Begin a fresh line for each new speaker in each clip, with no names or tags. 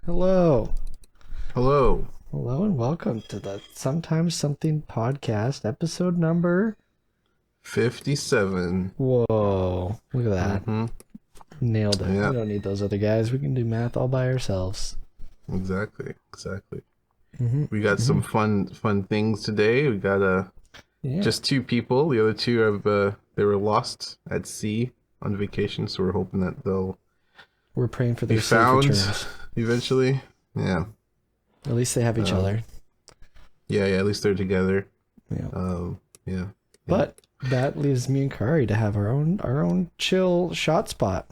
Hello.
Hello.
Hello and welcome to the Sometimes Something podcast, episode number.
57.
Whoa. Look at that.
Mm-hmm.
Nailed it.
Yeah,
We don't need those other guys. We can do math all by ourselves.
exactly.
Mm-hmm.
We got some fun things today. We got
Yeah.
just two people. The other two have they were lost at sea on vacation, so we're hoping that they'll
We're praying for
be
their safe
found
returns.
eventually. Yeah.
At least they have each other.
Yeah, at least they're together.
Yeah.
Yeah.
But that leaves me and Kari to have our own chill shot spot.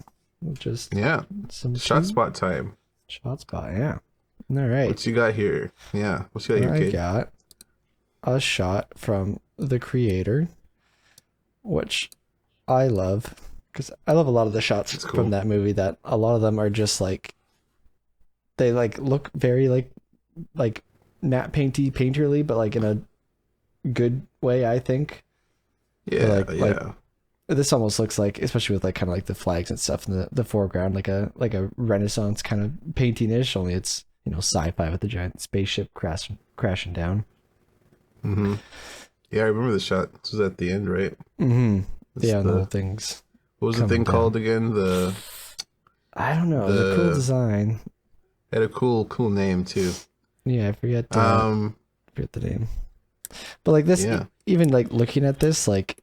Just
Yeah.
some
Shot spot time.
shot spot, yeah. All right.
What you got here? Yeah. What you got here,
I
kid?
got a shot from the creator, which I love because I love a lot of the shots
It's cool.
from that movie. That a lot of them are just like they like look very like matte painterly, but like in a good way, I think.
Yeah,
Like this almost looks like, especially with like kind of like the flags and stuff in the foreground, like a Renaissance kind of painting ish. Only it's sci-fi with the giant spaceship crashing down.
Mm-hmm. Yeah, I remember the shot. This was at the end, right?
Mm-hmm.
It's
Yeah, and the
the
whole thing's
what was the
coming
thing
down.
called again? The
I don't know. It was a cool
the
design.
had a cool name too.
Yeah, I forget the name. But like this,
Yeah.
even like looking at this, like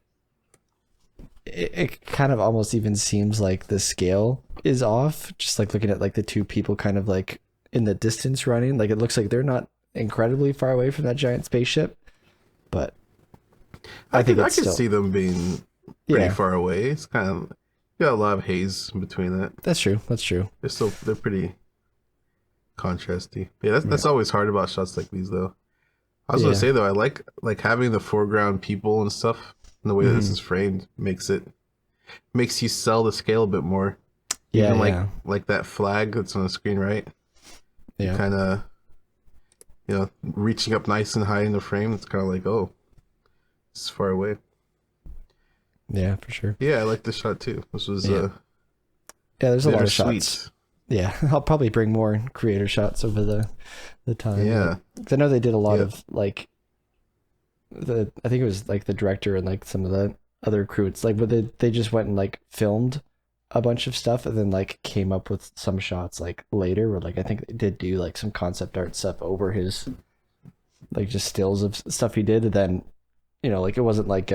it kind of almost even seems like the scale is off. Just like looking at like the two people kind of like in the distance running, like it looks like they're not incredibly far away from that giant spaceship. But I think
I
it's
could
still
see them being pretty
yeah.
far away. It's kind of you got a lot of haze between that.
That's true. That's true.
They're pretty contrasty. Yeah, that's always hard about shots like these though. I was gonna
Yeah.
say though, I like having the foreground people and stuff, and the way that this
Mhm.
is framed makes you sell the scale a bit more.
Yeah.
Even
Yeah.
like that flag that's on the screen, right?
Yeah.
Kind of reaching up nice and high in the frame. It's kind of like, oh, it's far away.
Yeah. For sure.
Yeah, I like this shot too. This was
Yeah. Yeah. There's a lot of
bittersweet.
shots. Yeah, I'll probably bring more creator shots over the time.
Yeah.
'Cause I know they did a lot
Yeah.
of like I think it was like the director and like some of the other crew. It's like, but they just went and like filmed a bunch of stuff and then like came up with some shots like later. Where like I think they did do like some concept art stuff over his like just stills of stuff he did. And then like it wasn't like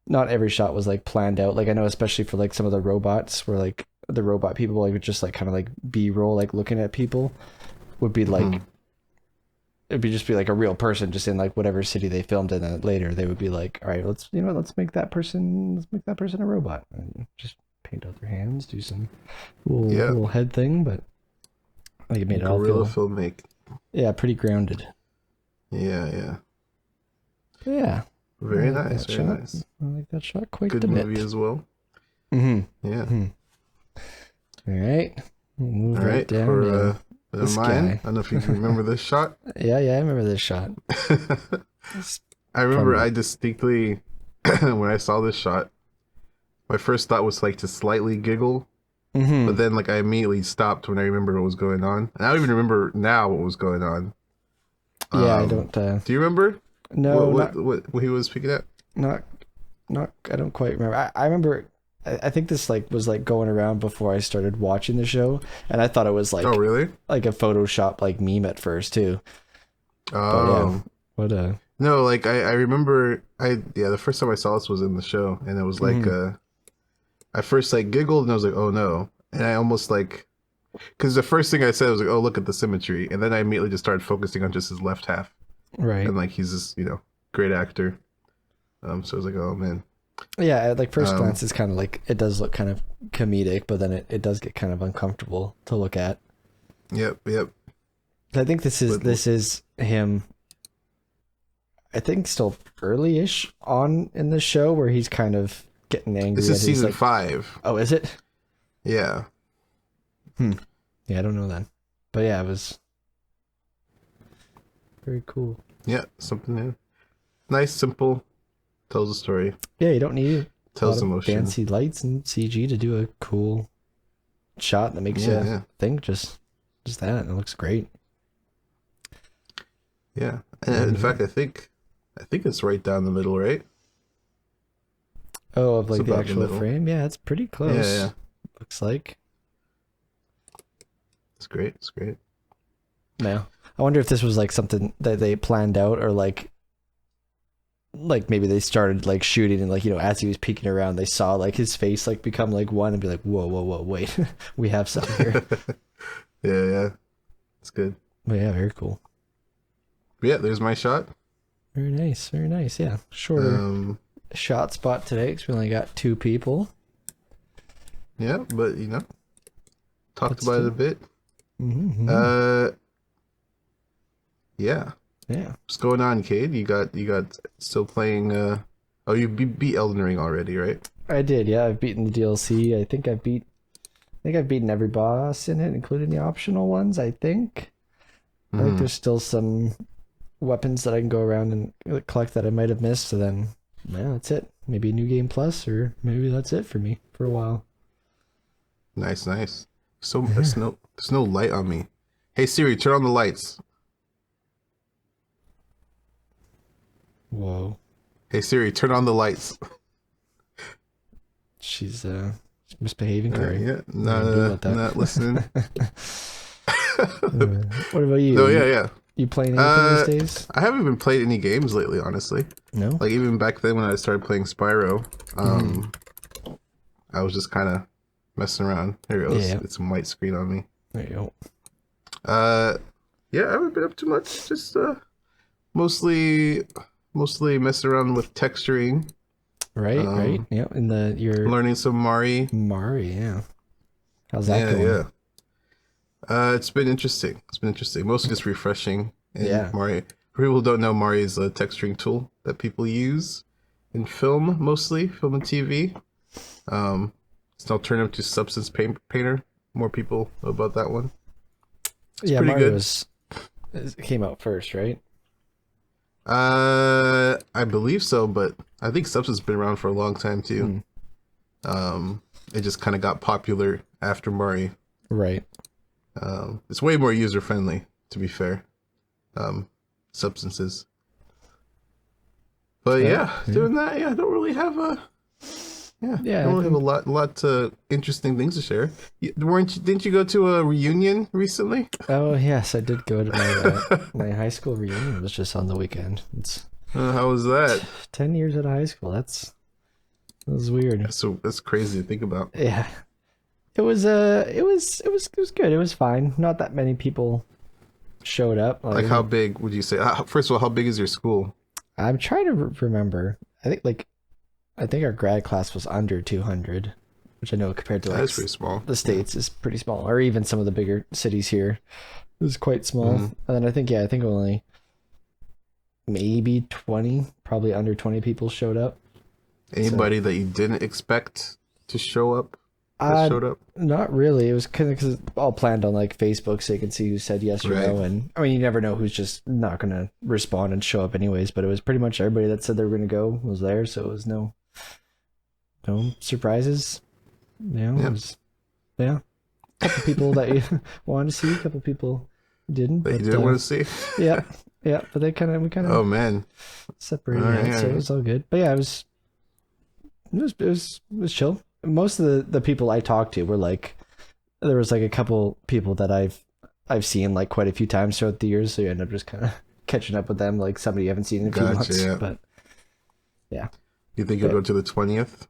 not every shot was like planned out. Like I know especially for like some of the robots where like the robot people like would just like kind of like B-roll like looking at people would be like
Mhm.
it'd be just be like a real person just in like whatever city they filmed in, and then later they would be like, all right, let's make that person a robot and just paint out their hands, do some
Yeah.
little head thing. But like it made it all
Guerrilla
feel
filmmaking.
pretty grounded.
Yeah.
Yeah,
Very
I like
nice.
that
Very
shot.
nice.
I like that shot quite
Good
a bit.
movie as well.
Mm-hmm.
Yeah.
All right, we'll move
All
right
right.
down
For
to this
mine,
guy.
I don't know if you can remember this shot.
Yeah, I remember this shot. It's
I remember
from-
I distinctly, when I saw this shot, my first thought was like to slightly giggle,
Mhm.
but then like I immediately stopped when I remembered what was going on. And I don't even remember now what was going on.
Yeah, I
Um,
don't.
Do you remember
No,
what he was speaking at?
not. I don't quite remember. I remember. I think this like was like going around before I started watching the show, and I thought it was like
Oh, really?
like a Photoshop like meme at first too. But
Oh,
yeah, what a
no, like I remember the first time I saw this was in the show, and it was like
Mhm.
I first like giggled and I was like, oh no, and I almost like because the first thing I said was like, oh, look at the symmetry, and then I immediately just started focusing on just his left half,
right.
and like he's this great actor. So I was like, oh man.
Yeah, at like first
Um,
glance, it's kind of like it does look kind of comedic, but then it does get kind of uncomfortable to look at.
Yep.
I think this
But-
is him. I think still early-ish on in the show where he's kind of getting angry.
This
at
is
his,
season
like,
5.
Oh, is it?
Yeah.
Yeah, I don't know that. But yeah, it was very cool.
Yeah, something new. Nice, simple, tells a story,
Yeah, you don't need a
tells
lot of
emotion.
fancy lights and CG to do a cool shot that makes you
Yeah.
think. Just just that. It looks great.
Yeah. And in fact, I think it's right down the middle, right?
Oh, of
It's
like the
about the
actual
middle.
frame? Yeah, it's pretty
Yeah, yeah.
close. Looks like.
It's great. It's great.
Now, I wonder if this was like something that they planned out, or like maybe they started like shooting and like, as he was peeking around, they saw like his face like become like one and be like, whoa, whoa, whoa, wait, we have something here.
Yeah, yeah. It's good.
But yeah, very cool.
But yeah, there's my shot.
Very nice, very nice. Yeah, shorter
Um,
shot spot today because we only got two people.
yeah, but talked
That's
about it a
two.
bit.
Mm-hmm.
Uh, yeah.
Yeah,
What's going on, Cade? You got still playing oh, you beat Elden Ring already, right?
I did. Yeah, I've beaten the DLC. I think I've beaten every boss in it, including the optional ones. I think
Hmm.
there's still some weapons that I can go around and collect that I might have missed. So then, yeah, that's it. Maybe New Game Plus, or maybe that's it for me for a while.
Nice, nice. So
Yeah.
there's no light on me. Hey Siri, turn on the lights.
Whoa.
Hey Siri, turn on the lights.
She's misbehaving, Curry.
Yeah,
What are you gonna do about
not listening.
that? What about you?
No, yeah, yeah.
You playing anything these
Uh,
days?
I haven't been played any games lately, honestly.
No.
Like even back then when I started playing Spyro,
Mm.
I was just kind of messing around. Here it goes.
Yeah.
It's some white screen on me.
There you go.
Uh, yeah, I haven't been up too much. Just mostly messing around with texturing,
Right. Right.
um,
Yeah. In the your
learning some Mari.
Mari. Yeah. How's that
Yeah,
going?
yeah. It's been interesting. It's been interesting. Mostly just refreshing in
Yeah.
Mari. For people who don't know, Mari is a texturing tool that people use in film, mostly film and TV. It's an alternative to Painter. More people know about that one. It's
Yeah.
pretty
Mario
good.
was it came out first, right?
I believe so, but I think Substance has been around for a long time too.
Mm.
It just kind of got popular after Mari.
Right.
It's way more user friendly, to be fair. Substances. But yeah,
Yeah.
doing that, yeah, I don't really have a I
Yeah.
don't
I
really have a
think.
lot interesting things to share. Didn't you go to a reunion recently?
Oh yes, I did go to my high school reunion. It was just on the weekend. It's
How was that?
10 years out of high school. That was weird.
So that's crazy to think about.
Yeah. It was good. It was fine. Not that many people showed up.
Like, how big would you say? First of all, how big is your school?
I'm trying to remember. I think our grad class was under 200, which I know compared to like
That's pretty small.
the states is pretty small, or even some of the bigger cities here is quite small.
Mhm.
And then I think only maybe 20, probably under 20 people showed up.
Anybody that you didn't expect to show up that
Uh,
showed up?
Not really. It was kind of because all planned on like Facebook, so you can see who said yes or
Right.
no. And I mean, you never know who's just not gonna respond and show up anyways. But it was pretty much everybody that said they were gonna go was there, so it was no surprises. It
Yeah.
was yeah, a couple people that you wanted to see, a couple people didn't.
That you
But
didn't want to see?
yeah, yeah. But we kind
Oh
of
man.
separated
All
that,
right,
so
all
it
right.
was all good. But yeah, it was chill. Most of the people I talked to were like, there was like a couple people that I've seen like quite a few times throughout the years, so you end up just kind of catching up with them, like somebody you haven't seen in a few
Gotcha,
months.
yeah.
But yeah,
You think you'll go to the 20th?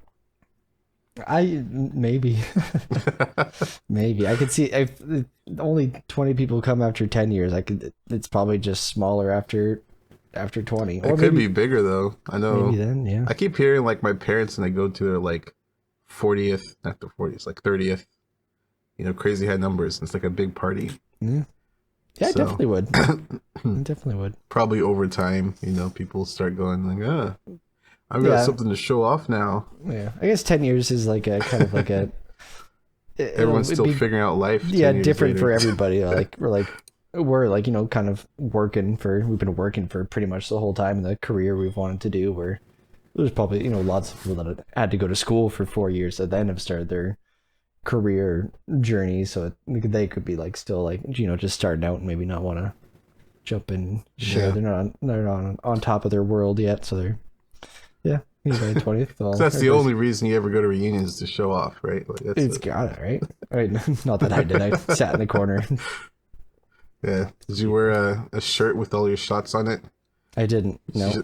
maybe maybe I could see if only 20 people come after 10 years. It's probably just smaller after 20,
It
or
could
maybe
be bigger though. I
maybe
know.
then yeah.
I keep hearing like my parents and they go to their like 40th, not the 40th, like 30th. Crazy high numbers. It's like a big party.
Yeah, yeah, I
So
definitely would. I definitely would.
probably over time, people start going like, I've got
Yeah,
something to show off now.
yeah. I guess 10 years is like a kind of like a
Everyone's
it'd
still
be
figuring out life.
yeah
10 years
different for
later.
everybody. We're like kind of we've been working for pretty much the whole time in the career we've wanted to do. Where there's probably lots of people that had to go to school for 4 years that then have started their career journey, so they could be like still like just starting out and maybe not want to jump in. Sure,
Yeah.
they're not on top of their world yet, so they're May 20th. Well,
'Cause that's the only reason you ever go to reunions, to show off, right? Like
it's got it right. Right, not that I did. I sat in the corner.
Yeah. Did you wear a shirt with all your shots on it?
I didn't. No,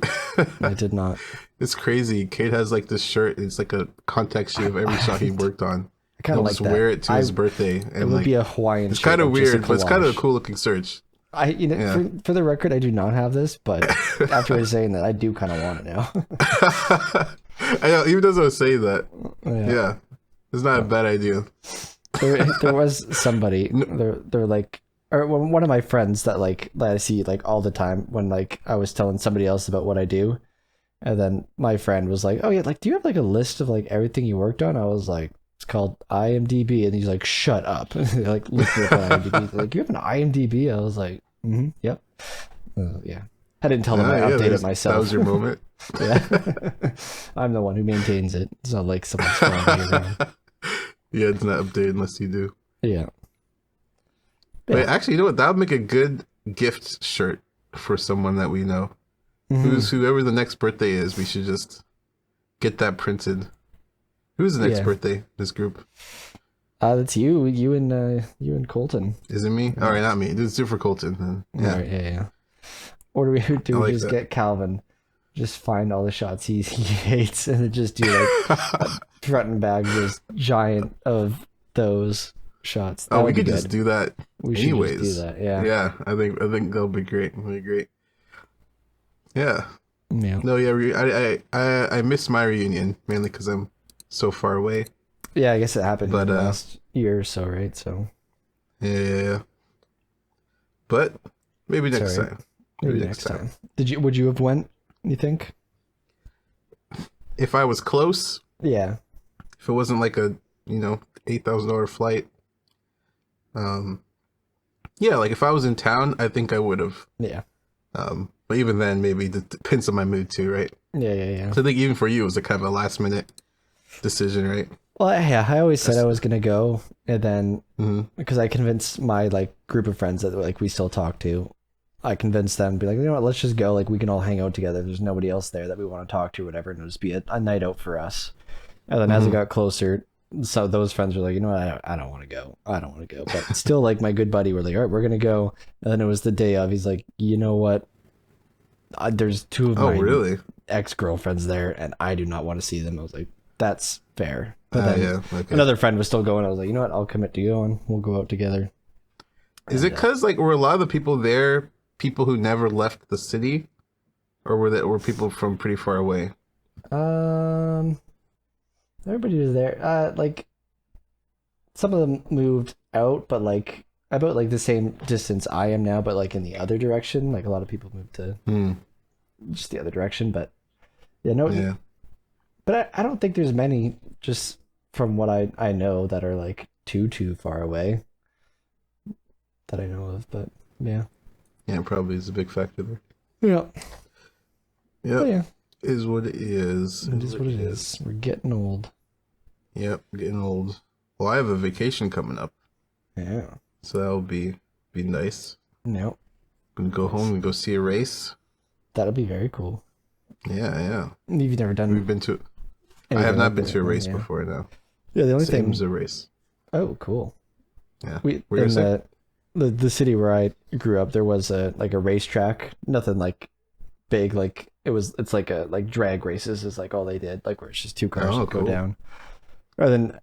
I did not.
It's crazy. Kate has like this shirt. It's like a contact sheet of every shot he worked on.
I kind of
He'll
like
just
that.
wear it to his birthday, and
It would
like
be a Hawaiian.
it's
shirt,
kind of
like just a
weird, but it's kind of a
collage.
cool looking search. Yeah.
For the record, I do not have this, but after saying that, I do kind of want it now.
I know, even as I was saying that,
Yeah.
yeah, it's not a bad idea.
There was somebody. They're like, or one of my friends that I see like all the time when like I was telling somebody else about what I do, and then my friend was like, "Oh yeah, like do you have like a list of like everything you worked on?" I was like, "It's called IMDb," and he's like, "Shut up!" They like looked me up on IMDb. They're like, "You have an IMDb?" I was like, "Yep." Yeah. I didn't tell them I updated myself.
That was your moment.
Yeah. I'm the one who maintains it. It's not like someone's following me around.
Yeah, it's not updated unless you do.
Yeah.
Wait, actually, you know what? That would make a good gift shirt for someone that we know. Whoever the next birthday is, we should just get that printed. Who's the next birthday in this group?
That's you and Colton.
Is it me? All right, not me. Let's do it for Colton then. Yeah.
All right, yeah. Or do we
like
just
that.
get Calvin? Just find all the shots he hates and then just do like a front and back just giant of those shots. That
Oh, we
would be
could just
good.
do that.
We should
Anyways,
just do that. Yeah.
Yeah, I think that'll be great. It'll be great. Yeah.
Yeah.
No, yeah. I miss my reunion mainly because I'm so far away.
Yeah, I guess it happened
But,
in the last year or so, right? So
Yeah. But maybe next
Sorry.
time.
maybe next time. Would you have went, you think?
If I was close,
Yeah.
if it wasn't like a $8,000 flight, yeah, like if I was in town, I think I would have.
Yeah.
But even then, maybe it depends on my mood too, right?
Yeah.
So I think even for you, it was a kind of a last minute decision, right?
Well, yeah, I always said I was gonna go, and then
Mm-hmm.
because I convinced my like group of friends that like we still talk to, I convinced them to be like, you know what, let's just go. Like we can all hang out together. There's nobody else there that we want to talk to, or whatever, and it'll just be a night out for us. And then as it got closer, so those friends were like, you know what, I don't want to go. I don't want to go. But still, like my good buddy were like, all right, we're gonna go. And then it was the day of. He's like, you know what? There's two of
Oh,
my
really?
ex-girlfriends there, and I do not want to see them. I was like, that's fair. But then
Yeah. Okay.
another friend was still going. I was like, you know what? I'll commit to going. We'll go out together.
Is it because like were a lot of the people there people who never left the city, or were people from pretty far away?
Everybody was there. Like some of them moved out, but like about like the same distance I am now, but like in the other direction. Like a lot of people moved to just the other direction, but yeah, no.
Yeah.
But I don't think there's many, just from what I know, that are like too far away that I know of. But yeah.
Yeah, it probably is a big factor there.
Yeah.
Yep.
But yeah.
Is what it is.
It is what it is. We're getting old.
Yep, getting old. Well, I have a vacation coming up,
Yeah.
so that'll be nice.
No.
Gonna go home and go see a race.
That'll be very cool.
Yeah.
You've never done.
We've been to. I
anything
have not
like
been
that,
to a race
yeah.
before now.
Yeah, the only thing.
Same's a race.
Oh, cool.
Yeah.
We
What were you
in
gonna
the city where I grew up, there was a racetrack. Nothing like big. Like it's like a drag races is like all they did. Like where it's just two cars that go
cool.
down. Rather than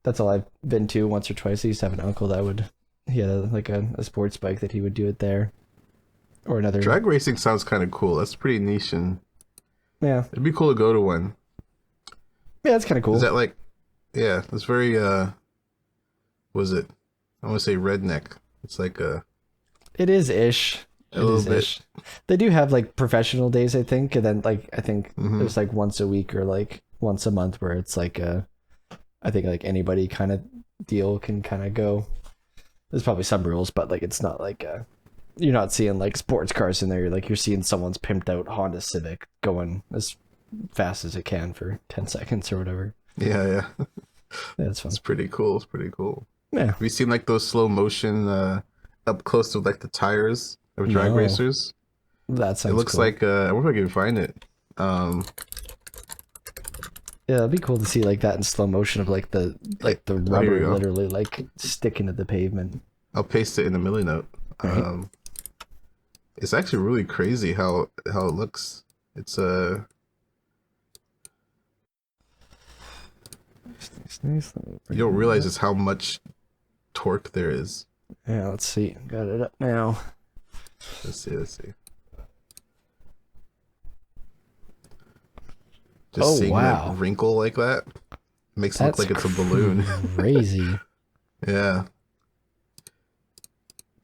that's all I've been to once or twice. I used to have an uncle that he had like a sports bike that he would do it there, or another
Drag racing sounds kind of cool. That's pretty niche, and
Yeah,
it'd be cool to go to one.
it's kind of cool.
Is that like, yeah, it's very was it? I want to say redneck. It's like
It is ish.
A little bit.
They do have like professional days, I think, and then like I think
Mhm.
there's like once a week or like once a month where it's like I think like anybody kind of deal can kind of go. There's probably some rules, but like it's not like you're not seeing like sports cars in there. You're seeing someone's pimped out Honda Civic going as fast as it can for 10 seconds or whatever.
yeah.
Yeah, that's fun.
It's pretty cool. It's pretty cool.
Yeah.
Have you seen like those slow motion up close to like the tires of drag
No,
racers?
that
It
sounds
looks
cool.
like I wonder if I can find it. Um,
Yeah, it'd be cool to see like that in slow motion of like the
oh, here we
rubber
go.
literally like sticking to the pavement.
I'll paste it in the milli note.
Right?
It's actually really crazy how it looks. It's
Nice.
you don't realize just how much torque there is.
Yeah, let's see. Got it up now.
Let's see. Let's see. Just
Oh
seeing that
wow,
wrinkle like that makes it look
that's
like it's a balloon.
crazy.
Yeah,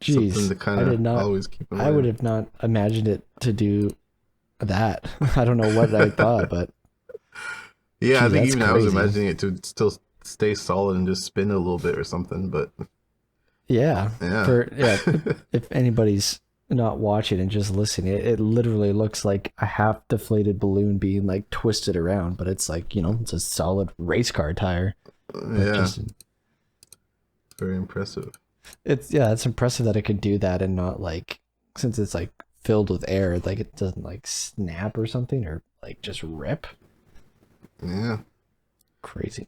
something
Jeez,
to kind
I did
of
not.
always keep in
I would
mind.
have not imagined it to do that. I don't know what I thought, but
Yeah, I
geez,
think
that's
even I was
crazy.
imagining it to still stay solid and just spin a little bit or something. But
Yeah,
yeah,
for yeah. If anybody's not watching and just listening, it literally looks like a half deflated balloon being like twisted around, but it's like it's a solid race car tire. But
yeah,
just
very impressive.
it's impressive that it could do that and not like since it's like filled with air, like it doesn't like snap or something or like just rip.
Yeah,
Crazy.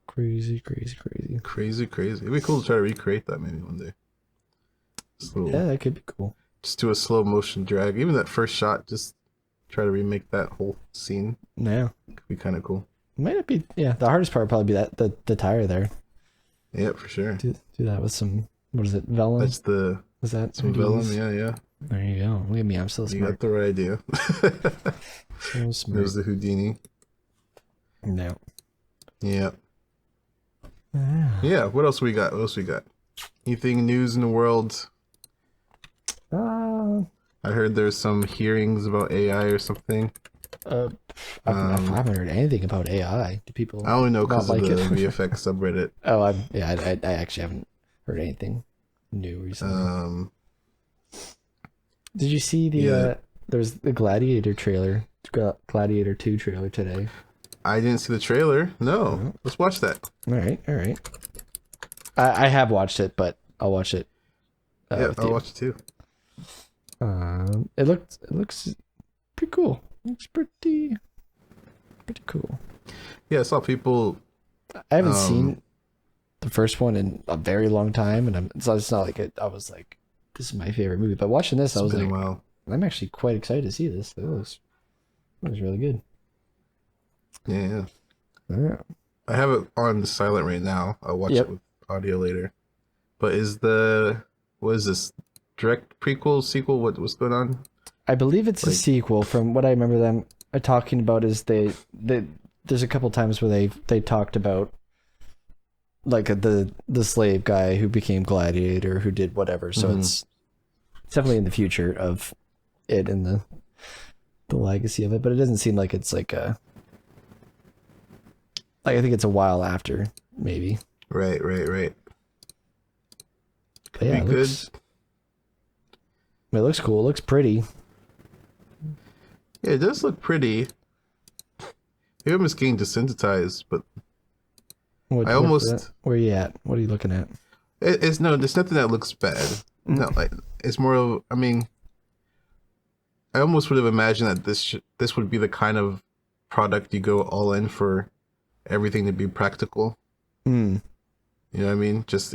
Crazy, crazy, crazy.
crazy, crazy. It'd be cool to try to recreate that maybe one day. Just a
Yeah,
little,
that could be cool.
just do a slow motion drag. Even that first shot, just try to remake that whole scene.
Yeah.
Could be kind of cool.
Might not be yeah, the hardest part would probably be that the tire there.
Yeah, for sure.
Do that with some what is it, vellum?
That's the
Is that
some vellum. Yeah, yeah.
There you go. Look at me, I'm so
You
smart.
got the right idea.
So smart.
There's the Houdini.
No.
Yeah.
Ah.
Yeah. What else we got? What else we got? Anything news in the world?
Uh,
I heard there's some hearings about AI or something.
uh, I haven't heard anything about AI. Do people
I only know
not
because of
like
the
it?
VFX subreddit.
Oh, I actually haven't heard anything new recently. Did you see the
Yeah.
there's the Gladiator trailer, Gladiator 2 trailer today?
I didn't see the trailer. No.
Oh.
Let's watch that.
All right, all right. I have watched it, but I'll watch it.
Yeah,
With
I'll
you.
watch it too.
It looks pretty cool. Looks pretty cool.
Yeah, I saw people.
I haven't seen the first one in a very long time, and it's not like I was like, this is my favorite movie. But watching this, I
It's
was
been
like,
a while.
I'm actually quite excited to see this. It looks really good.
Yeah, yeah.
Yeah.
I have it on silent right now. I'll watch
Yep.
it with audio later. But what is this? Direct prequel, sequel? What's going on?
I believe it's a
Like-
sequel. From what I remember them talking about, is they there's a couple times where they talked about like the slave guy who became Gladiator, who did whatever. So it's definitely in the future of it and the legacy of it, but it doesn't seem like it's like a like I think it's a while after maybe.
Right.
But yeah,
be
it looks cool. It looks pretty.
Yeah, it does look pretty. Maybe I'm just getting desensitized, but
Where you at? What are you looking at?
it's no. There's nothing that looks bad. No, like it's more of. I mean, I almost would have imagined that this would be the kind of product you go all in for, everything to be practical.
Mm.
You know what I mean? Just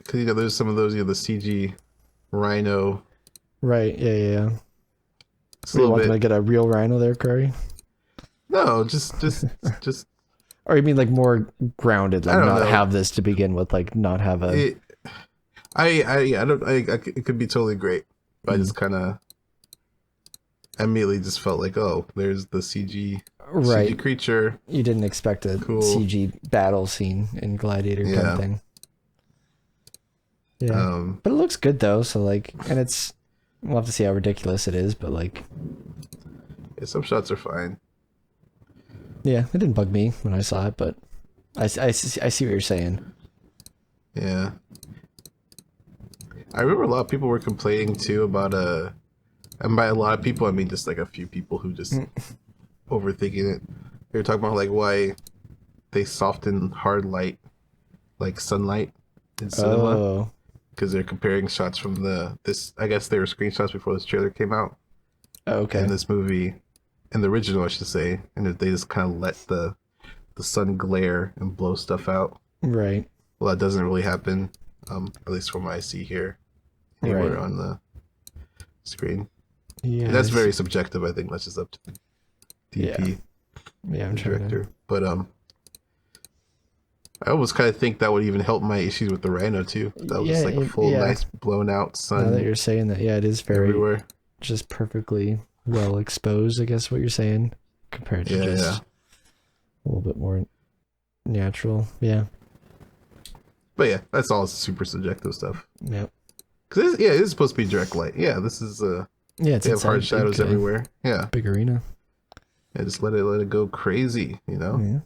because there's some of those, the CG rhino.
Right. Yeah.
It's
So
a
you
little
want them to
bit.
get a real rhino there, Curry?
No, just
Or you mean like more grounded, like
I don't
not
know.
have this to begin with, like not have a.
it. I don't. It could be totally great. But I just kind of immediately just felt like, oh, there's the CG
Right.
creature.
You didn't expect a
Cool.
CG battle scene in Gladiator kind
Yeah.
of thing. Yeah.
Um,
But it looks good though, so like, and we'll have to see how ridiculous it is, but like,
yeah, some shots are fine.
yeah, it didn't bug me when I saw it, but I see what you're saying.
Yeah. I remember a lot of people were complaining too about I And by a lot of people, I mean just like a few people who just overthinking it. They were talking about like why they soften hard light, like sunlight in cinema,
Oh,
because they're comparing shots from this. I guess they were screenshots before this trailer came out
okay.
in this movie, in the original, I should say, and if they just kind of let the sun glare and blow stuff out.
Right.
Well, that doesn't really happen, at least from what I see here anywhere
Right.
on the screen.
Yeah.
And that's very subjective. I think that's just up to
Yeah.
DP,
Yeah, I'm
the
trying
director. But I almost kind of think that would even help my issues with the Rhino too. That was
Yeah,
like a full,
yeah.
nice, blown out
Now that
sun
you're saying that, yeah, it is very
everywhere.
just perfectly well exposed, I guess what you're saying, compared to
Yeah,
just
yeah.
a little bit more natural. Yeah.
But yeah, that's all super subjective stuff.
Yep.
Cause it is supposed to be direct light. Yeah, this is
Yeah, it's
they have
inside
hard shadows
big,
everywhere. Yeah,
big arena.
yeah, just let it go crazy. You know.
Yeah.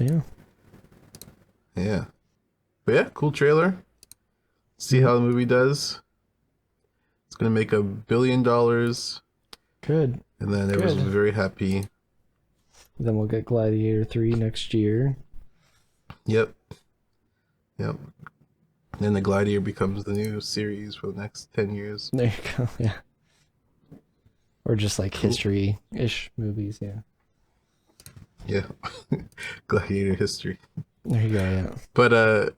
Yeah.
Yeah. But yeah, cool trailer. See how the movie does. It's gonna make $1 billion,
Good.
and then everyone's
Good.
very happy.
Then we'll get Gladiator 3 next year.
Yep. Yep. Then the Gladiator becomes the new series for the next 10 years.
There you go. Yeah. Or just like
Cool.
history-ish movies. Yeah.
Yeah. Gladiator history.
There you go. Yeah.
But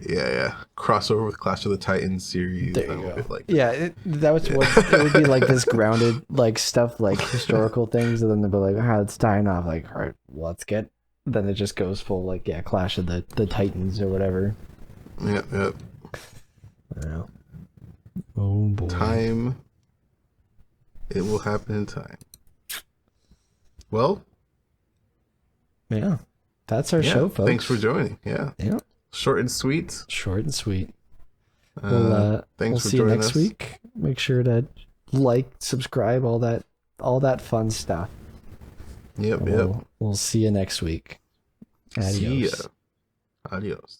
yeah. Crossover with Clash of the Titans series.
There
I'm
you
a
go.
bit like
Yeah, that was what it would be like. This grounded like stuff, like historical things, and then they'll be like, "Oh, it's dying off." Like, all right, let's get. Then it just goes full like, yeah, Clash of the Titans or whatever.
Yep.
Yeah. Oh boy.
Time. It will happen in time. Well,
Yeah, that's our
yeah.
show, folks.
Thanks for joining. Yeah.
Yeah,
Short and sweet.
short and sweet. We'll
Thanks for
see you
joining
next
us.
week. Make sure to like, subscribe, all that fun stuff.
Yep.
And we'll see you next week. Adios.
See ya. Adios.